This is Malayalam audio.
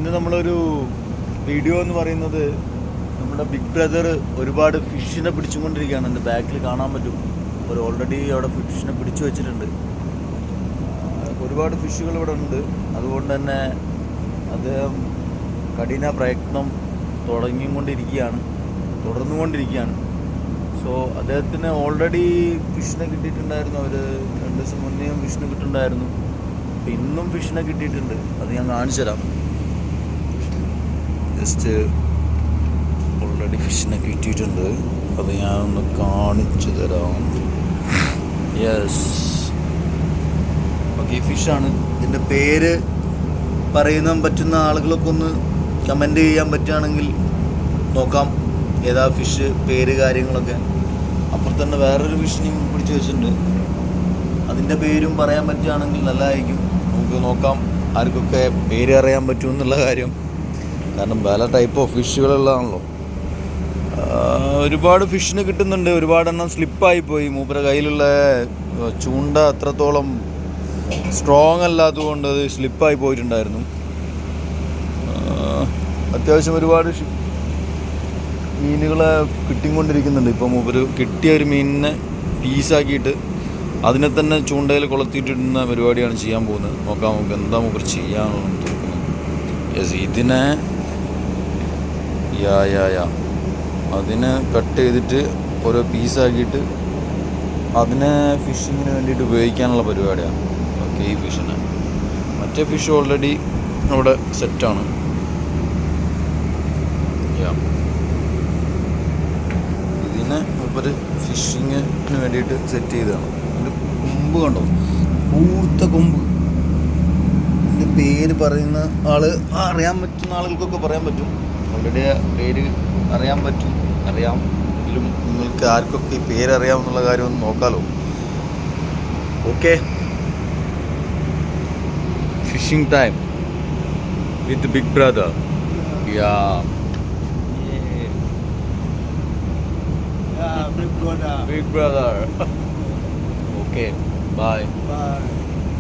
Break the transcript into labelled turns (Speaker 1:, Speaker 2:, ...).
Speaker 1: ഇന്ന് നമ്മളൊരു വീഡിയോ എന്ന് പറയുന്നത് നമ്മുടെ ബിഗ് ബ്രദർ ഒരുപാട് ഫിഷിനെ പിടിച്ചുകൊണ്ടിരിക്കുകയാണ്. എൻ്റെ ബാക്കിൽ കാണാൻ പറ്റും. ഒരു ഓൾറെഡി അവിടെ ഫിഷിനെ പിടിച്ചു വെച്ചിട്ടുണ്ട്. ഒരുപാട് ഫിഷുകൾ ഇവിടെ ഉണ്ട്. അതുകൊണ്ട് തന്നെ അദ്ദേഹം കഠിന പ്രയത്നം തുടർന്നുകൊണ്ടിരിക്കുകയാണ്. സോ അദ്ദേഹത്തിന് ഓൾറെഡി ഫിഷിനെ കിട്ടിയിട്ടുണ്ടായിരുന്നു. അവർ 2 ദിവസം മുന്നേയും ഫിഷിനെ കിട്ടുന്നുണ്ടായിരുന്നു. അപ്പം ഇന്നും ഫിഷിനെ കിട്ടിയിട്ടുണ്ട്. അത് ഞാൻ കാണിച്ചു തരാം. ജസ്റ്റ് ഓൾറെഡി ഫിഷിനെ കിട്ടിയിട്ടുണ്ട്. അത് ഞാനൊന്ന് കാണിച്ചു തരാം. യെസ്, ഓക്കെ, ഈ ഫിഷാണ്. ഇതിൻ്റെ പേര് പറയാൻ പറ്റുന്ന ആളുകളൊക്കെ ഒന്ന് കമൻറ്റ് ചെയ്യാൻ പറ്റുകയാണെങ്കിൽ നോക്കാം ഏതാ ഫിഷ്, പേര്, കാര്യങ്ങളൊക്കെ. അപ്പുറത്ത് തന്നെ വേറൊരു ഫിഷിനെയും പിടിച്ചു വെച്ചിട്ടുണ്ട്. അതിൻ്റെ പേരും പറയാൻ പറ്റുകയാണെങ്കിൽ നല്ലതായിരിക്കും. നമുക്ക് നോക്കാം ആർക്കൊക്കെ പേര് അറിയാൻ പറ്റുമെന്നുള്ള കാര്യം. കാരണം പല ടൈപ്പ് ഓഫ് ഫിഷുകളുള്ളതാണല്ലോ. ഒരുപാട് ഫിഷിന് കിട്ടുന്നുണ്ട്. ഒരുപാടെണ്ണം സ്ലിപ്പായി പോയി. മൂപ്പര കയ്യിലുള്ള ചൂണ്ട അത്രത്തോളം സ്ട്രോങ് അല്ലാത്തതുകൊണ്ട് അത് സ്ലിപ്പായി പോയിട്ടുണ്ടായിരുന്നു. അത്യാവശ്യം ഒരുപാട് മീനുകളെ കിട്ടിക്കൊണ്ടിരിക്കുന്നുണ്ട്. ഇപ്പം മൂപ്പര് കിട്ടിയ ഒരു മീനിനെ പീസാക്കിയിട്ട് അതിനെ തന്നെ ചൂണ്ടയിൽ കൊളുത്തിയിട്ടിടുന്ന പരിപാടിയാണ് ചെയ്യാൻ പോകുന്നത്. നോക്കാം നമുക്ക് എന്താ മൂപ്പര് ചെയ്യാമെന്ന് തോന്നുന്നത്. യെസ്, ഇതിനെ അതിനെ കട്ട് ചെയ്തിട്ട് ഓരോ പീസാക്കിയിട്ട് അതിനെ ഫിഷിങ്ങിന് വേണ്ടിയിട്ട് ഉപയോഗിക്കാനുള്ള പരിപാടിയാണ്. ഓക്കെ, ഈ ഫിഷിനെ മറ്റേ ഫിഷ് ഓൾറെഡി അവിടെ സെറ്റാണ്. ഇതിനെ ഒരു ഫിഷിങ്ങിന് വേണ്ടിയിട്ട് സെറ്റ് ചെയ്തതാണ്. ഇതിൻ്റെ കൊമ്പ് കണ്ടോ, കൂർത്ത കൊമ്പ്. ഇതിൻ്റെ പേര് പറയുന്ന അറിയാൻ പറ്റുന്ന ആളുകൾക്കൊക്കെ പറയാൻ പറ്റും. ഓൾറെഡി പേര് അറിയാം. എങ്കിലും നിങ്ങൾക്ക് ആർക്കൊക്കെ ഈ പേരറിയാമെന്നുള്ള കാര്യം ഒന്ന് നോക്കാമല്ലോ. Okay, fishing time with big brother. Big brother. Okay, bye.